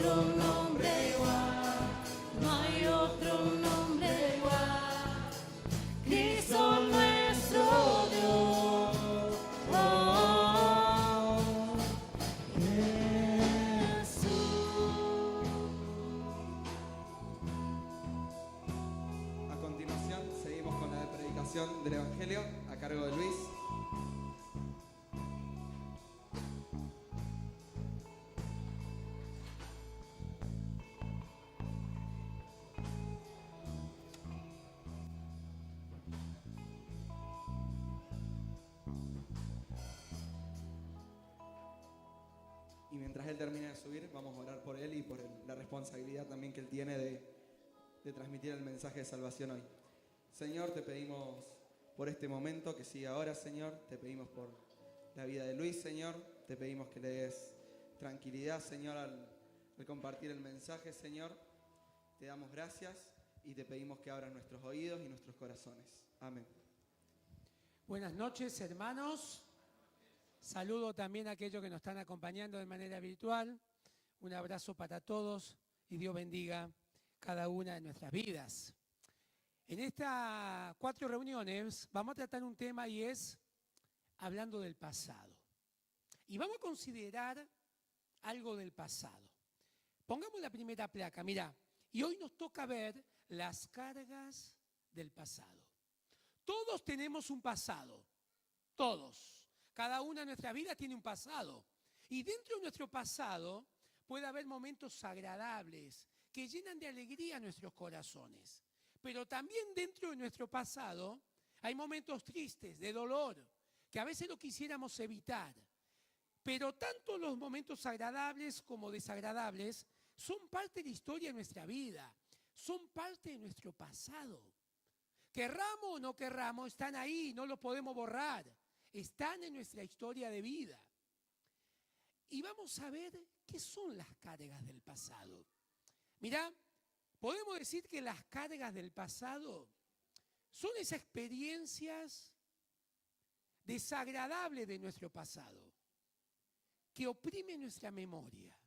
otro nombre igual, no hay otro nombre igual. Cristo nuestro Dios. Oh, Jesús. A continuación, seguimos con la predicación del Evangelio a cargo de Luis. Y mientras él termina de subir, vamos a orar por él y por la responsabilidad también que él tiene de transmitir el mensaje de salvación hoy. Señor, te pedimos por este momento que siga ahora, Señor. Te pedimos por la vida de Luis, Señor. Te pedimos que le des tranquilidad, Señor, al compartir el mensaje, Señor. Te damos gracias y te pedimos que abras nuestros oídos y nuestros corazones. Amén. Buenas noches, hermanos. Saludo también a aquellos que nos están acompañando de manera virtual. Un abrazo para todos y Dios bendiga cada una de nuestras vidas. En estas 4 reuniones vamos a tratar un tema y es hablando del pasado. Y vamos a considerar algo del pasado. Pongamos la primera placa, mira. Y hoy nos toca ver las cargas del pasado. Todos tenemos un pasado, todos. Cada una de nuestras vidas tiene un pasado. Y dentro de nuestro pasado puede haber momentos agradables que llenan de alegría nuestros corazones. Pero también dentro de nuestro pasado hay momentos tristes, de dolor, que a veces lo quisiéramos evitar. Pero tanto los momentos agradables como desagradables son parte de la historia de nuestra vida, son parte de nuestro pasado. Querramos o no querramos, están ahí, no los podemos borrar. Están en nuestra historia de vida. Y vamos a ver qué son las cargas del pasado. Mirá, podemos decir que las cargas del pasado son esas experiencias desagradables de nuestro pasado, que oprimen nuestra memoria.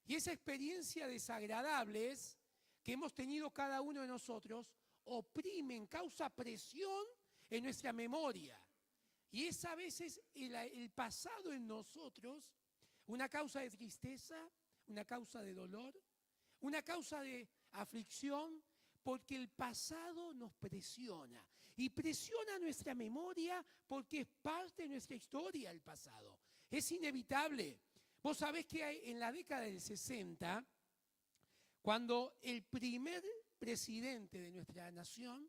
Y esa experiencia desagradables que hemos tenido cada uno de nosotros oprimen, causa presión en nuestra memoria. Y es a veces el pasado en nosotros una causa de tristeza, una causa de dolor, una causa de aflicción, porque el pasado nos presiona. Y presiona nuestra memoria porque es parte de nuestra historia el pasado. Es inevitable. Vos sabés que en la década del 60, cuando el primer presidente de nuestra nación,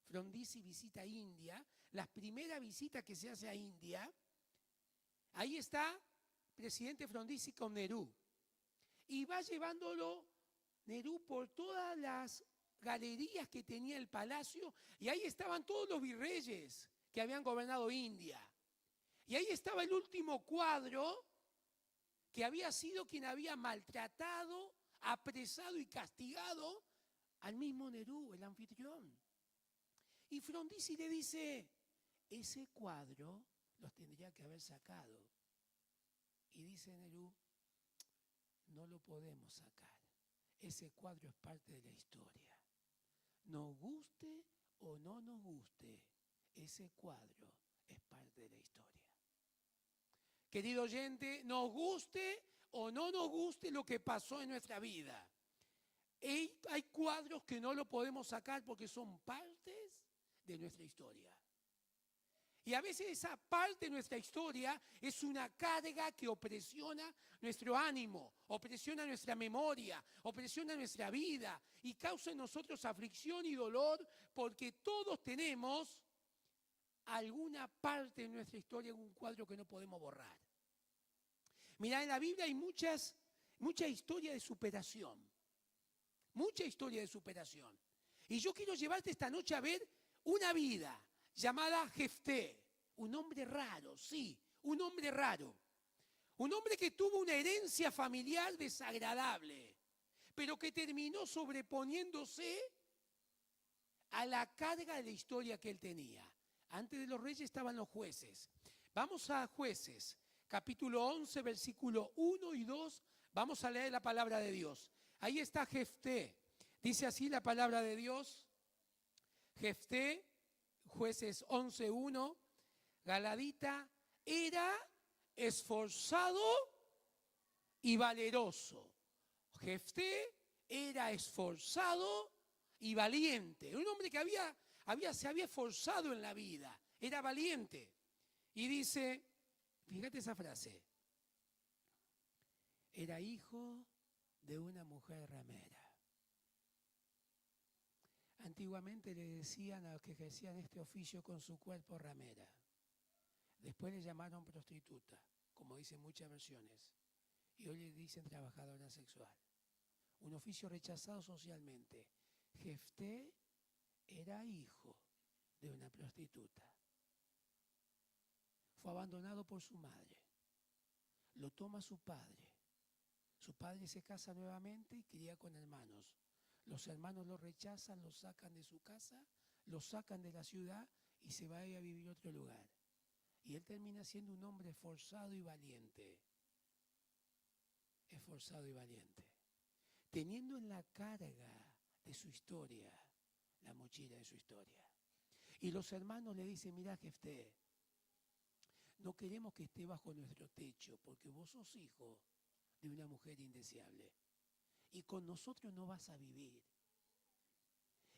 Frondizi, visita a India, la primera visita que se hace a India, ahí está presidente Frondizi con Nehru. Y va llevándolo Nehru por todas las galerías que tenía el palacio, y ahí estaban todos los virreyes que habían gobernado India. Y ahí estaba el último cuadro que había sido quien había maltratado, apresado y castigado al mismo Nehru, el anfitrión. Y Frondizi le dice, ese cuadro los tendría que haber sacado. Y dice Nehru, no lo podemos sacar. Ese cuadro es parte de la historia. Nos guste o no nos guste, ese cuadro es parte de la historia. Querido oyente, nos guste o no nos guste lo que pasó en nuestra vida, hay cuadros que no lo podemos sacar porque son partes de nuestra historia. Y a veces esa parte de nuestra historia es una carga que opresiona nuestro ánimo, opresiona nuestra memoria, opresiona nuestra vida y causa en nosotros aflicción y dolor porque todos tenemos alguna parte de nuestra historia en un cuadro que no podemos borrar. Mirá, en la Biblia hay mucha historia de superación. Mucha historia de superación. Y yo quiero llevarte esta noche a ver una vida llamada Jefté, un hombre raro, sí, un hombre raro. Un hombre que tuvo una herencia familiar desagradable, pero que terminó sobreponiéndose a la carga de la historia que él tenía. Antes de los reyes estaban los jueces. Vamos a Jueces, capítulo 11, versículo 1 y 2, Vamos a leer la palabra de Dios. Ahí está Jefté. Dice así la palabra de Dios. Jefté, Jueces 11:1, Galadita, era esforzado y valeroso. Jefté era esforzado y valiente. Un hombre que se había esforzado en la vida. Era valiente. Y dice, fíjate esa frase, era hijo de una mujer ramera. Antiguamente le decían a los que ejercían este oficio con su cuerpo ramera. Después le llamaron prostituta, como dicen muchas versiones. Y hoy le dicen trabajadora sexual. Un oficio rechazado socialmente. Jefté era hijo de una prostituta. Fue abandonado por su madre. Lo toma su padre. Su padre se casa nuevamente y cría con hermanos. Los hermanos lo rechazan, lo sacan de su casa, lo sacan de la ciudad y se va a ir a vivir a otro lugar. Y él termina siendo un hombre esforzado y valiente. Esforzado y valiente. Teniendo en la carga de su historia, la mochila de su historia. Y los hermanos le dicen, mira Jefté, no queremos que esté bajo nuestro techo porque vos sos hijo de una mujer indeseable. Y con nosotros no vas a vivir.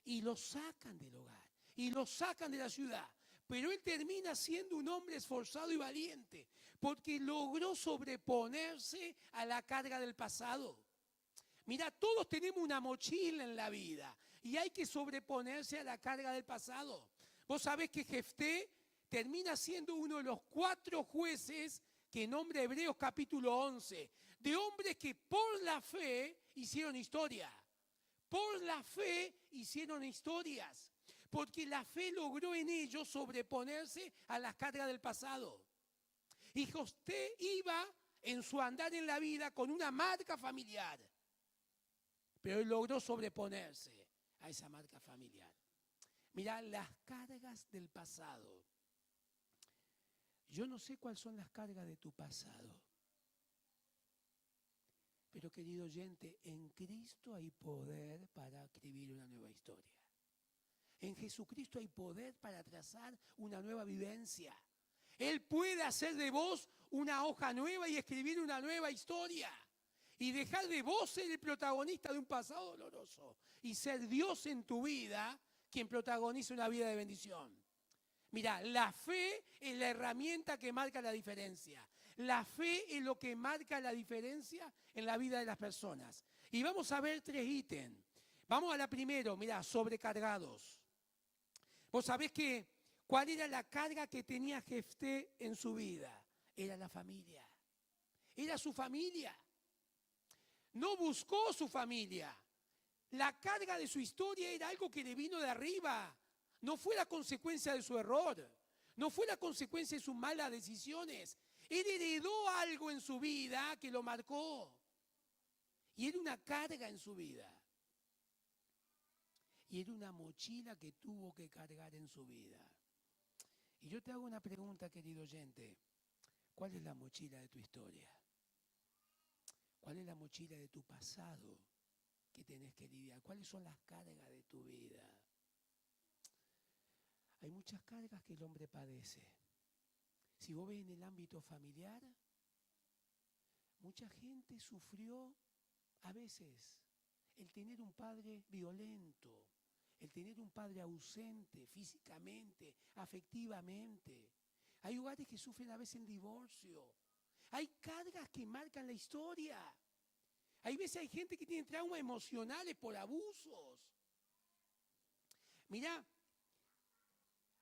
Y lo sacan del hogar. Y lo sacan de la ciudad. Pero él termina siendo un hombre esforzado y valiente. Porque logró sobreponerse a la carga del pasado. Mira, todos tenemos una mochila en la vida. Y hay que sobreponerse a la carga del pasado. Vos sabés que Jefté termina siendo uno de los 4 jueces que nombra Hebreos capítulo 11. De hombres que por la fe hicieron historia. Por la fe hicieron historias. Porque la fe logró en ellos sobreponerse a las cargas del pasado. Y Jefté iba en su andar en la vida con una marca familiar. Pero él logró sobreponerse a esa marca familiar. Mirá, las cargas del pasado. Yo no sé cuáles son las cargas de tu pasado. Pero querido oyente, en Cristo hay poder para escribir una nueva historia. En Jesucristo hay poder para trazar una nueva vivencia. Él puede hacer de vos una hoja nueva y escribir una nueva historia. Y dejar de vos ser el protagonista de un pasado doloroso. Y ser Dios en tu vida quien protagoniza una vida de bendición. Mira, la fe es la herramienta que marca la diferencia. La fe es lo que marca la diferencia en la vida de las personas. Y vamos a ver 3 ítems. Vamos a la primero, mira, sobrecargados. Vos sabés que cuál era la carga que tenía Jefté en su vida. Era la familia. Era su familia. No buscó su familia. La carga de su historia era algo que le vino de arriba. No fue la consecuencia de su error. No fue la consecuencia de sus malas decisiones. Él heredó algo en su vida que lo marcó. Y era una carga en su vida. Y era una mochila que tuvo que cargar en su vida. Y yo te hago una pregunta, querido oyente. ¿Cuál es la mochila de tu historia? ¿Cuál es la mochila de tu pasado que tenés que lidiar? ¿Cuáles son las cargas de tu vida? Hay muchas cargas que el hombre padece. Si vos ves en el ámbito familiar, mucha gente sufrió a veces el tener un padre violento, el tener un padre ausente físicamente, afectivamente. Hay hogares que sufren a veces el divorcio. Hay cargas que marcan la historia. Hay veces hay gente que tiene traumas emocionales por abusos. Mirá,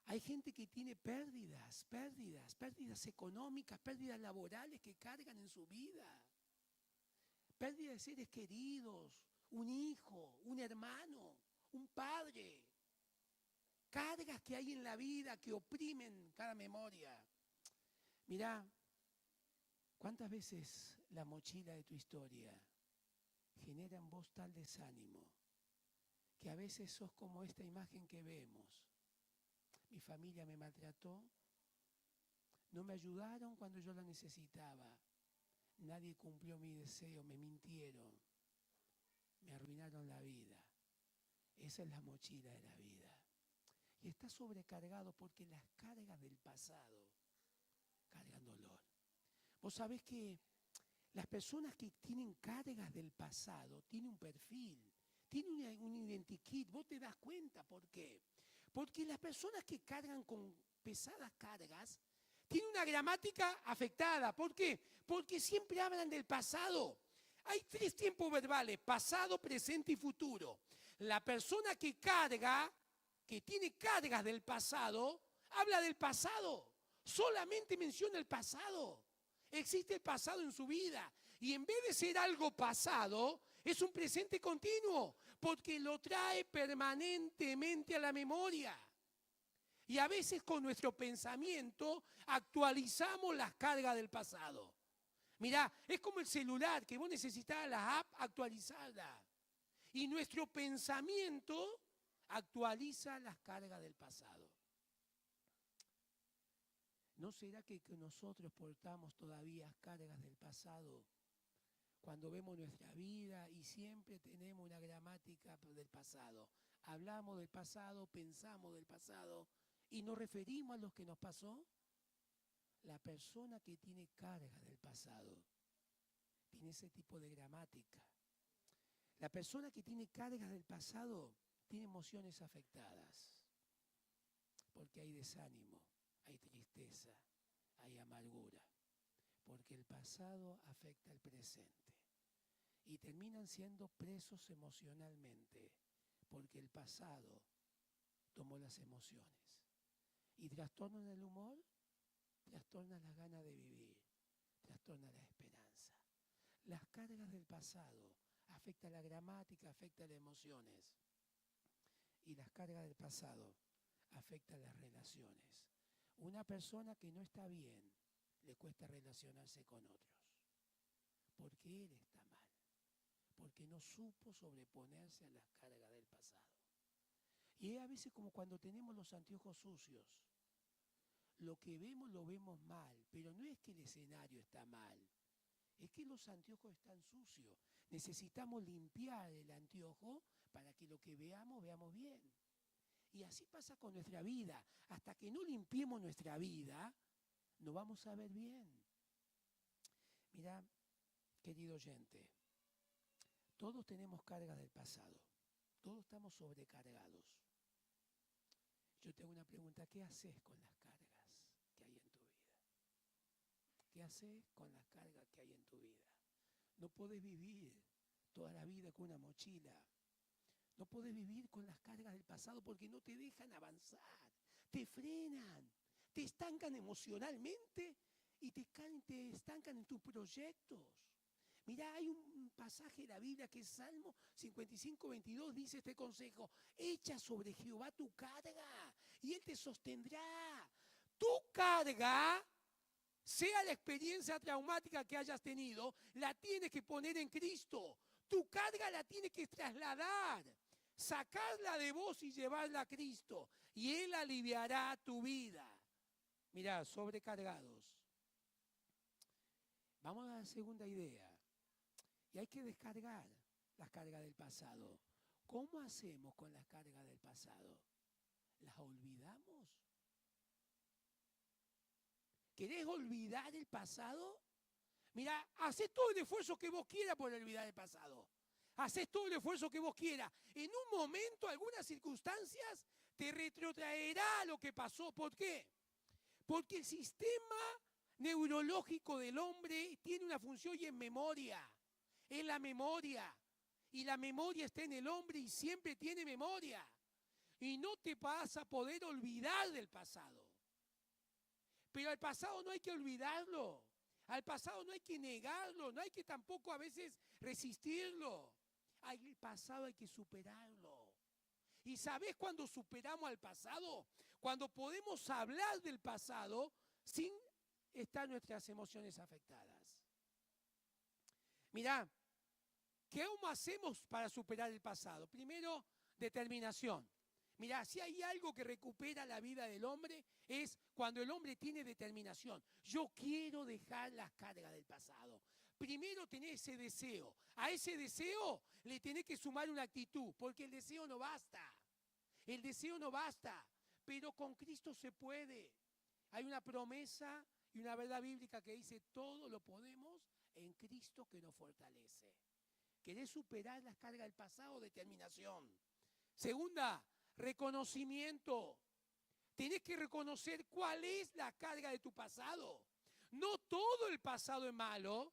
hay gente que tiene pérdidas económicas, pérdidas laborales que cargan en su vida. Pérdidas de seres queridos, un hijo, un hermano, un padre. Cargas que hay en la vida que oprimen cada memoria. Mirá, ¿cuántas veces la mochila de tu historia genera en vos tal desánimo que a veces sos como esta imagen que vemos? Mi familia me maltrató, no me ayudaron cuando yo la necesitaba, nadie cumplió mi deseo, me mintieron, me arruinaron la vida. Esa es la mochila de la vida. Y está sobrecargado porque las cargas del pasado cargan dolor. Vos sabés que las personas que tienen cargas del pasado tienen un perfil, tienen un identikit. Vos te das cuenta por qué. Porque las personas que cargan con pesadas cargas tienen una gramática afectada. ¿Por qué? Porque siempre hablan del pasado. Hay 3 tiempos verbales: pasado, presente y futuro. La persona que carga, que tiene cargas del pasado, habla del pasado. Solamente menciona el pasado. Existe el pasado en su vida. Y en vez de ser algo pasado, es un presente continuo, porque lo trae permanentemente a la memoria. Y a veces con nuestro pensamiento actualizamos las cargas del pasado. Mirá, es como el celular, que vos necesitabas la app actualizada. Y nuestro pensamiento actualiza las cargas del pasado. ¿No será que nosotros portamos todavía cargas del pasado cuando vemos nuestra vida y siempre tenemos una gramática del pasado? Hablamos del pasado, pensamos del pasado y nos referimos a lo que nos pasó. La persona que tiene cargas del pasado tiene ese tipo de gramática. La persona que tiene cargas del pasado tiene emociones afectadas, porque hay desánimo, hay tristeza, hay amargura, porque el pasado afecta al presente y terminan siendo presos emocionalmente, porque el pasado tomó las emociones y trastornan el humor, trastornan las ganas de vivir, trastornan la esperanza. Las cargas del pasado afectan la gramática, afectan las emociones, y las cargas del pasado afectan las relaciones. Una persona que no está bien le cuesta relacionarse con otros, porque él está mal, porque no supo sobreponerse a las cargas del pasado. Y es a veces como cuando tenemos los anteojos sucios. Lo que vemos lo vemos mal, pero no es que el escenario está mal, es que los anteojos están sucios. Necesitamos limpiar el anteojo para que lo que veamos, veamos bien. Y así pasa con nuestra vida. Hasta que no limpiemos nuestra vida, no vamos a ver bien. Mira, querido oyente, todos tenemos cargas del pasado. Todos estamos sobrecargados. Yo te hago una pregunta: ¿qué haces con las cargas que hay en tu vida? ¿Qué haces con las cargas que hay en tu vida? No podés vivir toda la vida con una mochila. No podés vivir con las cargas del pasado porque no te dejan avanzar, te frenan, te estancan emocionalmente y te estancan en tus proyectos. Mirá, hay un pasaje de la Biblia que es Salmo 55, 22, dice este consejo: echa sobre Jehová tu carga y Él te sostendrá. Tu carga, sea la experiencia traumática que hayas tenido, la tienes que poner en Cristo. Tu carga la tienes que trasladar, sacarla de vos y llevarla a Cristo. Y Él aliviará tu vida. Mirá, sobrecargados. Vamos a la segunda idea. Y hay que descargar las cargas del pasado. ¿Cómo hacemos con las cargas del pasado? ¿Las olvidamos? ¿Querés olvidar el pasado? Mira, hacé todo el esfuerzo que vos quieras por olvidar el pasado. Hacés todo el esfuerzo que vos quieras. En un momento, algunas circunstancias, te retrotraerá lo que pasó. ¿Por qué? Porque el sistema neurológico del hombre tiene una función y es memoria. Es la memoria. Y la memoria está en el hombre y siempre tiene memoria. Y no te vas a poder olvidar del pasado. Pero al pasado no hay que olvidarlo. Al pasado no hay que negarlo. No hay que tampoco a veces resistirlo. El pasado hay que superarlo. ¿Y sabés cuándo superamos al pasado? Cuando podemos hablar del pasado sin estar nuestras emociones afectadas. Mirá, ¿cómo hacemos para superar el pasado? Primero, determinación. Mirá, si hay algo que recupera la vida del hombre es cuando el hombre tiene determinación. Yo quiero dejar las cargas del pasado. Primero tenés ese deseo. A ese deseo le tenés que sumar una actitud, porque el deseo no basta. El deseo no basta, pero con Cristo se puede. Hay una promesa y una verdad bíblica que dice, todo lo podemos en Cristo que nos fortalece. ¿Querés superar las cargas del pasado? Determinación. Segunda, reconocimiento. Tenés que reconocer cuál es la carga de tu pasado. No todo el pasado es malo.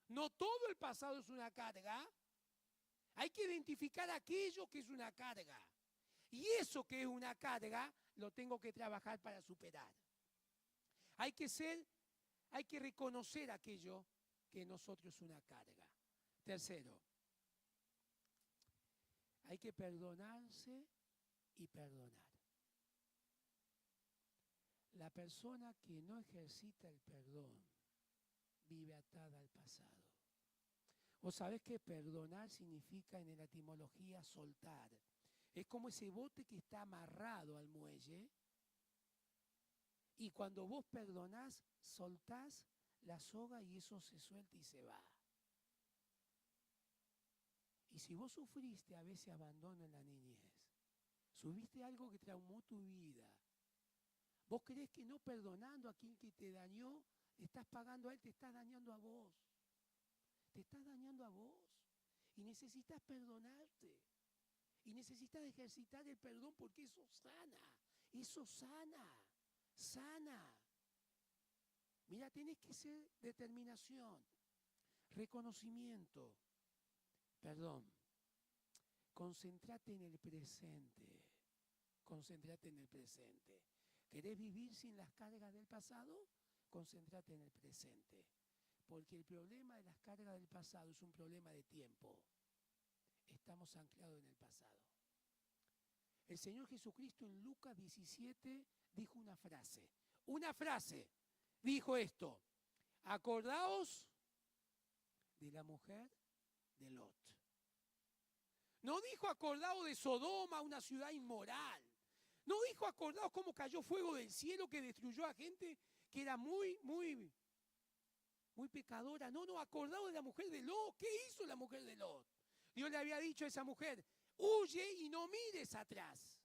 No todo el pasado es una carga. Hay que identificar aquello que es una carga. Y eso que es una carga, lo tengo que trabajar para superar. Hay que reconocer aquello que en nosotros es una carga. Tercero, hay que perdonarse y perdonar. La persona que no ejercita el perdón vive atada al pasado. Vos sabés que perdonar significa en la etimología soltar. Es como ese bote que está amarrado al muelle y cuando vos perdonás, soltás la soga y eso se suelta y se va. Y si vos sufriste a veces abandono en la niñez, subiste algo que traumó tu vida, vos creés que no perdonando a quien que te dañó, le estás pagando a él, te estás dañando a vos. Te estás dañando a vos. Y necesitas perdonarte. Y necesitas ejercitar el perdón porque eso sana. Eso sana. Sana. Mira, tenés que ser determinación, reconocimiento, perdón. Concéntrate en el presente. Concéntrate en el presente. ¿Querés vivir sin las cargas del pasado? Concéntrate en el presente. Porque el problema de las cargas del pasado es un problema de tiempo. Estamos anclados en el pasado. El Señor Jesucristo en Lucas 17 dijo una frase. Una frase. Dijo esto. Acordaos de la mujer de Lot. No dijo acordaos de Sodoma, una ciudad inmoral. No dijo acordaos cómo cayó fuego del cielo que destruyó a gente que era muy pecadora. No, acordaos de la mujer de Lot. ¿Qué hizo la mujer de Lot? Dios le había dicho a esa mujer, huye y no mires atrás.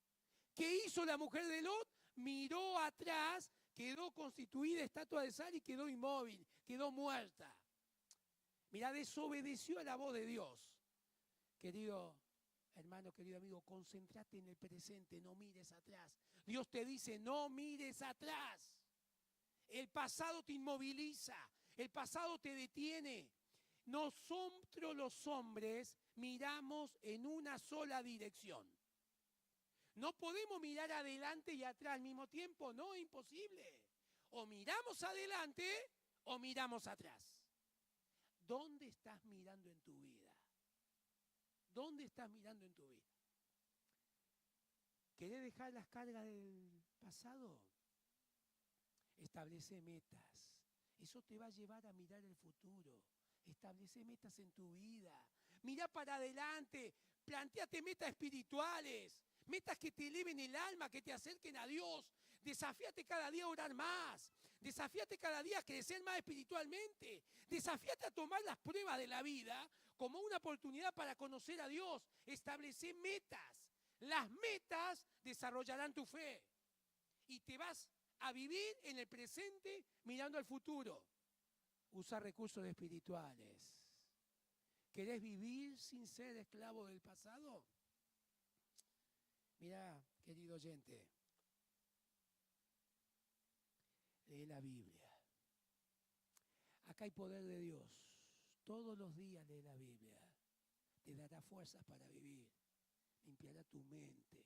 ¿Qué hizo la mujer de Lot? Miró atrás, quedó constituida estatua de sal y quedó inmóvil, quedó muerta. Mirá, desobedeció a la voz de Dios. Querido hermano, querido amigo, concéntrate en el presente, no mires atrás. Dios te dice, no mires atrás. El pasado te inmoviliza, el pasado te detiene. Nosotros los hombres miramos en una sola dirección. No podemos mirar adelante y atrás al mismo tiempo, no, es imposible. O miramos adelante o miramos atrás. ¿Dónde estás mirando en tu vida? ¿Dónde estás mirando en tu vida? ¿Querés dejar las cargas del pasado? Establece metas. Eso te va a llevar a mirar el futuro. Establece metas en tu vida. Mira para adelante. Plantéate metas espirituales. Metas que te eleven el alma, que te acerquen a Dios. Desafíate cada día a orar más. Desafíate cada día a crecer más espiritualmente. Desafíate a tomar las pruebas de la vida como una oportunidad para conocer a Dios. Establece metas. Las metas desarrollarán tu fe. Y te vas a vivir en el presente mirando al futuro. Usa recursos espirituales. ¿Querés vivir sin ser esclavo del pasado? Mira, querido oyente, lee la Biblia. Acá hay poder de Dios. Todos los días lee la Biblia. Te dará fuerzas para vivir. Limpiará tu mente.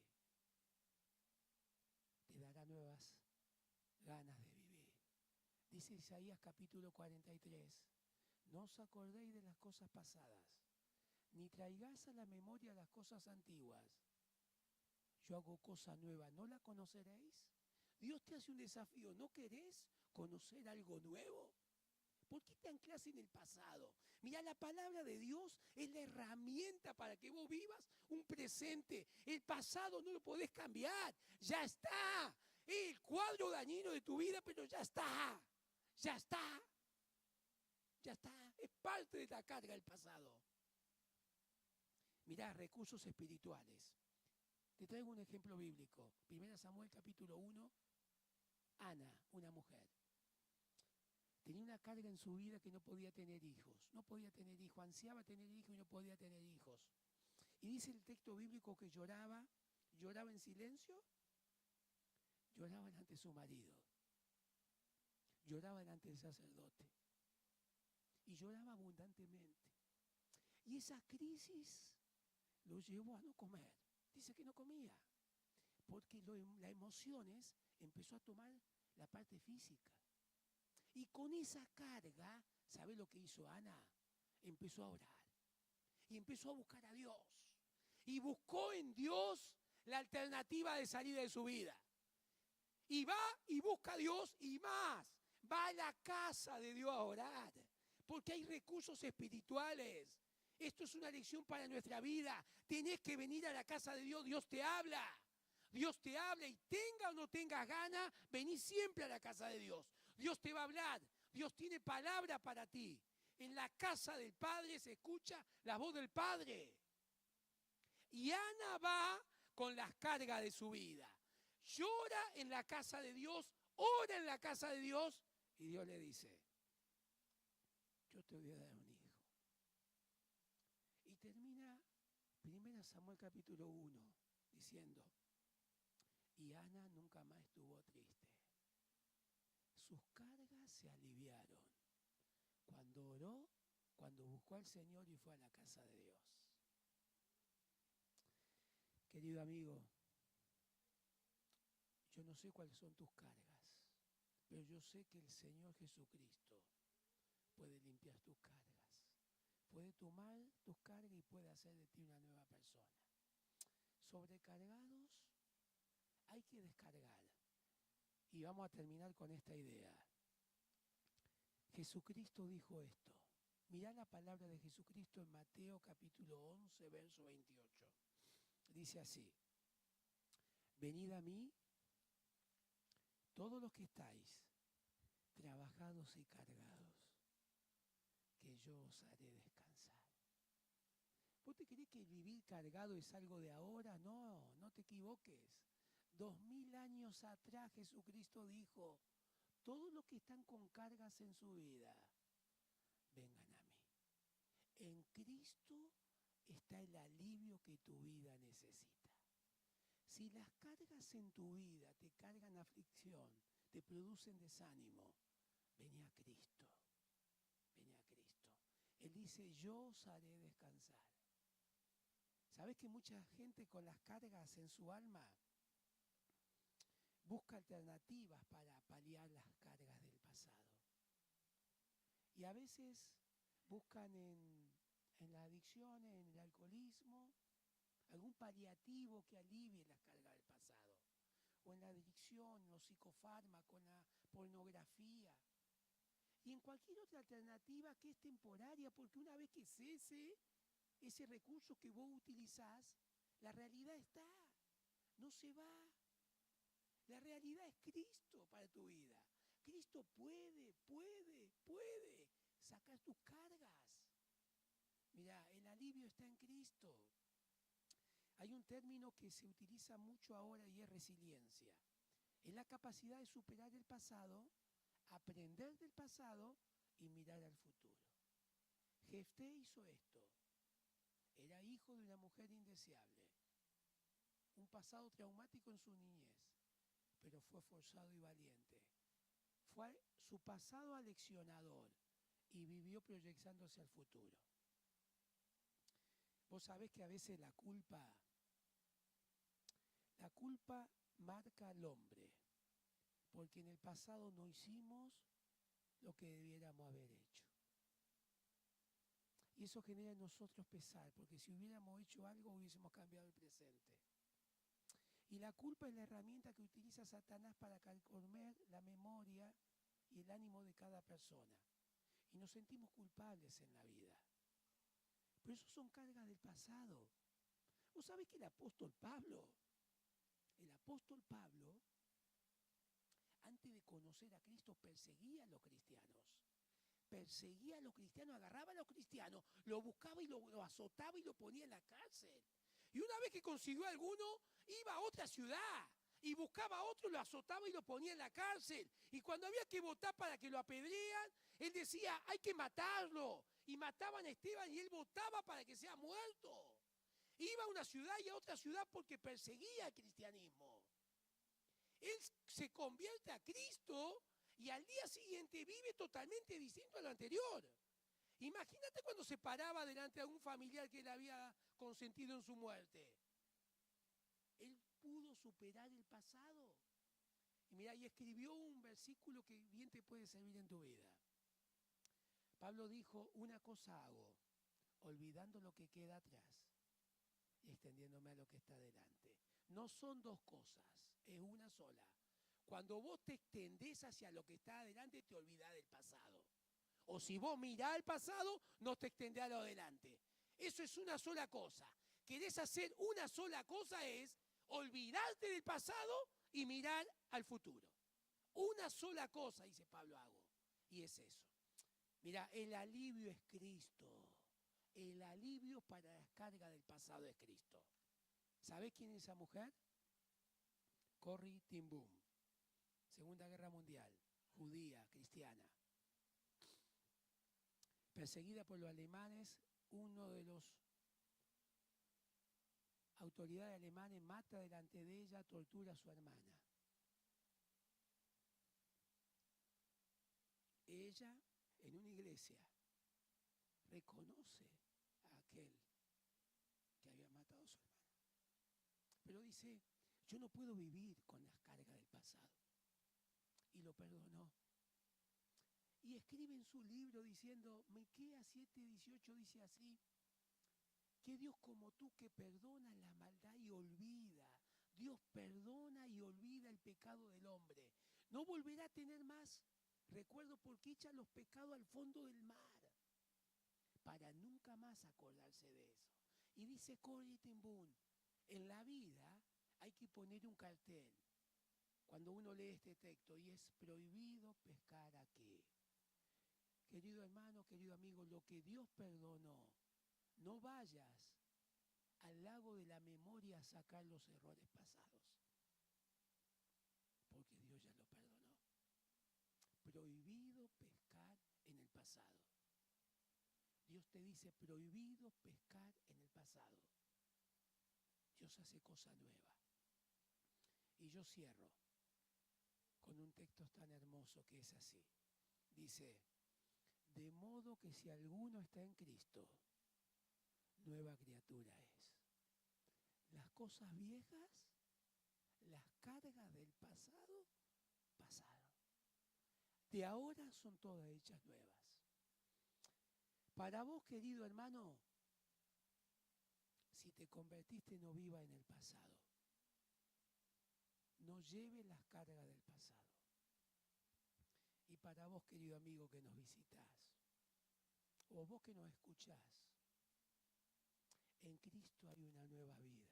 Te dará nuevas ganas de vivir. Dice Isaías capítulo 43, no os acordéis de las cosas pasadas, ni traigáis a la memoria las cosas antiguas. Yo hago cosa nueva, ¿no la conoceréis? Dios te hace un desafío, ¿no querés conocer algo nuevo? ¿Por qué te anclas en el pasado? Mira, la palabra de Dios es la herramienta para que vos vivas un presente. El pasado no lo podés cambiar, ya está. Es el cuadro dañino de tu vida, pero ya está. Ya está. Ya está, es parte de la carga del pasado. Mirá, recursos espirituales. Te traigo un ejemplo bíblico. 1 Samuel capítulo 1, Ana, una mujer. Tenía una carga en su vida que no podía tener hijos. No podía tener hijos, ansiaba tener hijos y no podía tener hijos. Y dice el texto bíblico que lloraba en silencio, lloraba ante su marido, lloraba ante el sacerdote y lloraba abundantemente. Y esa crisis lo llevó a no comer. Dice que no comía, porque las emociones empezó a tomar la parte física. Y con esa carga, ¿sabe lo que hizo Ana? Empezó a orar y empezó a buscar a Dios. Y buscó en Dios la alternativa de salida de su vida. Y va y busca a Dios y más. Va a la casa de Dios a orar. Porque hay recursos espirituales. Esto es una lección para nuestra vida. Tenés que venir a la casa de Dios. Dios te habla. Dios te habla y tenga o no tengas ganas, vení siempre a la casa de Dios. Dios te va a hablar. Dios tiene palabra para ti. En la casa del Padre se escucha la voz del Padre. Y Ana va con las cargas de su vida. Llora en la casa de Dios, ora en la casa de Dios y Dios le dice, yo te voy a dar un hijo. Y termina 1 Samuel capítulo 1 diciendo, y Ana nunca más estuvo triste. Sus cargas se aliviaron cuando oró, cuando buscó al Señor y fue a la casa de Dios. Querido amigo, yo no sé cuáles son tus cargas, pero yo sé que el Señor Jesucristo puede limpiar tus cargas, puede tomar tus cargas y puede hacer de ti una nueva persona. Sobrecargados, hay que descargar. Y vamos a terminar con esta idea. Jesucristo dijo esto. Mirá la palabra de Jesucristo en Mateo capítulo 11, verso 28. Dice así, venid a mí, todos los que estáis trabajados y cargados, que yo os haré descansar. ¿Vos te creés que vivir cargado es algo de ahora? No, no te equivoques. 2000 años atrás Jesucristo dijo, todos los que están con cargas en su vida, vengan a mí. En Cristo está el alivio que tu vida necesita. Si las cargas en tu vida te cargan aflicción, te producen desánimo, vení a Cristo, vení a Cristo. Él dice, yo os haré descansar. ¿Sabes que mucha gente con las cargas en su alma busca alternativas para paliar las cargas del pasado? Y a veces buscan en la adicción, en el alcoholismo, algún paliativo que alivie las cargas del pasado. O en la adicción, los psicofármacos, la pornografía. Y en cualquier otra alternativa que es temporaria, porque una vez que cese ese recurso que vos utilizás, la realidad está, no se va. La realidad es Cristo para tu vida. Cristo puede sacar tus cargas. Mira, el alivio está en Cristo. Hay un término que se utiliza mucho ahora y es resiliencia. Es la capacidad de superar el pasado, aprender del pasado y mirar al futuro. Jefté hizo esto. Era hijo de una mujer indeseable. Un pasado traumático en su niñez, pero fue forzado y valiente. Fue su pasado aleccionador y vivió proyectándose al futuro. Vos sabés que a veces la culpa marca al hombre, porque en el pasado no hicimos lo que debiéramos haber hecho. Y eso genera en nosotros pesar, porque si hubiéramos hecho algo hubiésemos cambiado el presente. Y la culpa es la herramienta que utiliza Satanás para carcomer la memoria y el ánimo de cada persona. Y nos sentimos culpables en la vida. Pero eso son cargas del pasado. ¿Vos sabés que el apóstol Pablo, antes de conocer a Cristo, perseguía a los cristianos? perseguía a los cristianos, agarraba a los cristianos, lo buscaba y lo azotaba y lo ponía en la cárcel. Y una vez que consiguió a alguno, iba a otra ciudad y buscaba a otro, lo azotaba y lo ponía en la cárcel. Y cuando había que votar para que lo apedrean, él decía, hay que matarlo. Y mataban a Esteban y él votaba para que sea muerto. Iba a una ciudad y a otra ciudad porque perseguía el cristianismo. Él se convierte a Cristo y al día siguiente vive totalmente distinto a lo anterior. Imagínate cuando se paraba delante de un familiar que le había consentido en su muerte. Él pudo superar el pasado. Y mira, y escribió un versículo que bien te puede servir en tu vida. Pablo dijo, una cosa hago, olvidando lo que queda atrás y extendiéndome a lo que está delante. No son dos cosas, es una sola. Cuando vos te extendés hacia lo que está adelante, te olvidás del pasado. O si vos mirás al pasado, no te extendés a lo adelante. Eso es una sola cosa. Querés hacer una sola cosa, es olvidarte del pasado y mirar al futuro. Una sola cosa, dice Pablo, hago. Y es eso. Mira, el alivio es Cristo. El alivio para la carga del pasado es Cristo. ¿Sabés quién es esa mujer? Corrie ten Boom. Segunda Guerra Mundial. Judía, cristiana. Perseguida por los alemanes, uno de los autoridades alemanes mata delante de ella, tortura a su hermana. Ella, en una iglesia, reconoce a aquel que había matado a su hermana. Pero dice, yo no puedo vivir con las cargas del pasado. Y lo perdonó. Y escribe en su libro diciendo, Miqueas 7:18 dice así, que Dios como tú que perdona la maldad y olvida, Dios perdona y olvida el pecado del hombre. No volverá a tener más recuerdo porque echa los pecados al fondo del mar, para nunca más acordarse de eso. Y dice Corrie ten Boom, en la vida hay que poner un cartel cuando uno lee este texto y es prohibido pescar aquí. Querido hermano, querido amigo, lo que Dios perdonó, no vayas al lago de la memoria a sacar los errores pasados, porque Dios ya lo perdonó. Prohibido pescar en el pasado. Dios te dice, prohibido pescar en el pasado. Dios hace cosa nueva. Y yo cierro con un texto tan hermoso que es así. Dice, de modo que si alguno está en Cristo, nueva criatura es. Las cosas viejas, las cargas del pasado, pasaron. De ahora son todas hechas nuevas. Para vos, querido hermano, si te convertiste, no viva en el pasado. No lleve las cargas del pasado. Y para vos, querido amigo, que nos visitás, o vos que nos escuchás, en Cristo hay una nueva vida.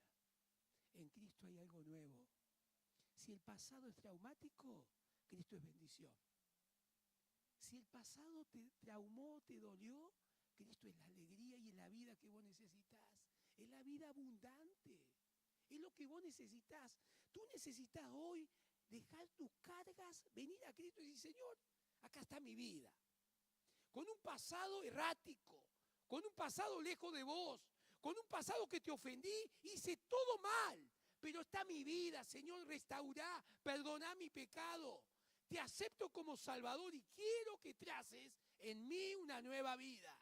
En Cristo hay algo nuevo. Si el pasado es traumático, Cristo es bendición. Si el pasado te traumó, te dolió, Cristo es la alegría y es la vida que vos necesitas. Es la vida abundante. Es lo que vos necesitas. Tú necesitas hoy dejar tus cargas, venir a Cristo y decir, Señor, acá está mi vida. Con un pasado errático, con un pasado lejos de vos, con un pasado que te ofendí, hice todo mal. Pero está mi vida, Señor, restaurá, perdoná mi pecado. Te acepto como Salvador y quiero que traces en mí una nueva vida.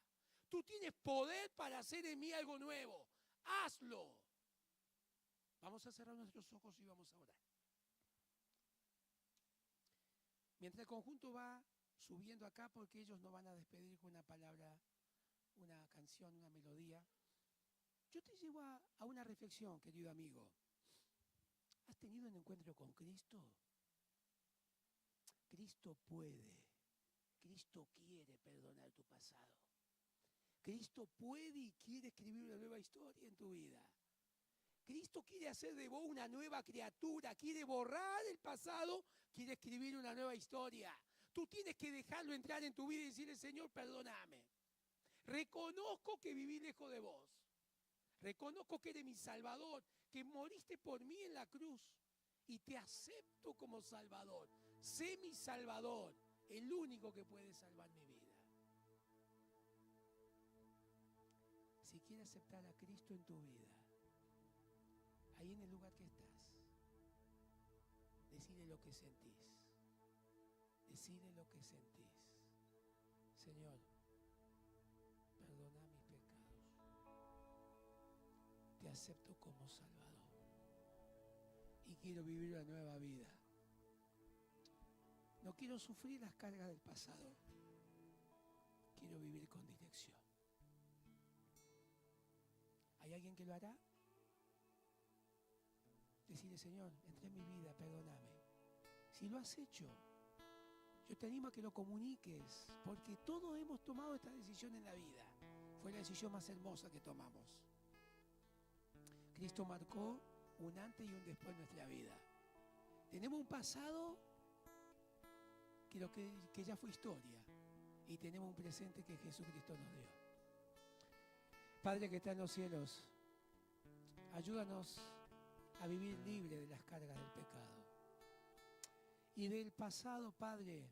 Tú tienes poder para hacer en mí algo nuevo. Hazlo. Vamos a cerrar nuestros ojos y vamos a orar. Mientras el conjunto va subiendo acá, porque ellos no van a despedir con una palabra, una canción, una melodía, yo te llevo a una reflexión, querido amigo. ¿Has tenido un encuentro con Cristo? Cristo puede, Cristo quiere perdonar tu pasado. Cristo puede y quiere escribir una nueva historia en tu vida. Cristo quiere hacer de vos una nueva criatura, quiere borrar el pasado, quiere escribir una nueva historia. Tú tienes que dejarlo entrar en tu vida y decirle, Señor, perdóname. Reconozco que viví lejos de vos. Reconozco que eres mi Salvador, que moriste por mí en la cruz. Y te acepto como Salvador. Sé mi Salvador, el único que puede salvar mi vida. Si quieres aceptar a Cristo en tu vida, ahí en el lugar que estás, decide lo que sentís. Decide lo que sentís. Señor, perdona mis pecados. Te acepto como Salvador. Y quiero vivir una nueva vida. No quiero sufrir las cargas del pasado. Quiero vivir con dirección. ¿Hay alguien que lo hará? Decirle, Señor, entré en mi vida, perdóname. Si lo has hecho, yo te animo a que lo comuniques, porque todos hemos tomado esta decisión en la vida. Fue la decisión más hermosa que tomamos. Cristo marcó un antes y un después en nuestra vida. Tenemos un pasado que ya fue historia, y tenemos un presente que Jesucristo nos dio. Padre que está en los cielos, ayúdanos a vivir libre de las cargas del pecado. Y del pasado, Padre,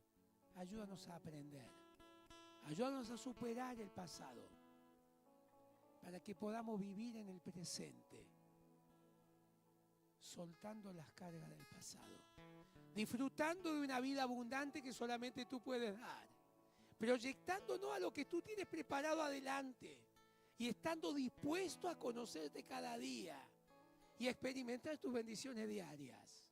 ayúdanos a aprender. Ayúdanos a superar el pasado para que podamos vivir en el presente, soltando las cargas del pasado, disfrutando de una vida abundante que solamente tú puedes dar, proyectándonos a lo que tú tienes preparado adelante y estando dispuesto a conocerte cada día y a experimentar tus bendiciones diarias.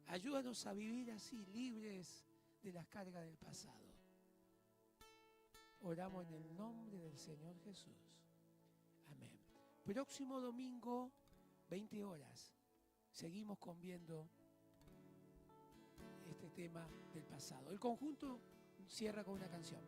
Ayúdanos a vivir así, libres de las cargas del pasado. Oramos en el nombre del Señor Jesús. Amén. Próximo domingo, 20 horas, seguimos viendo este tema del pasado. El conjunto cierra con una canción.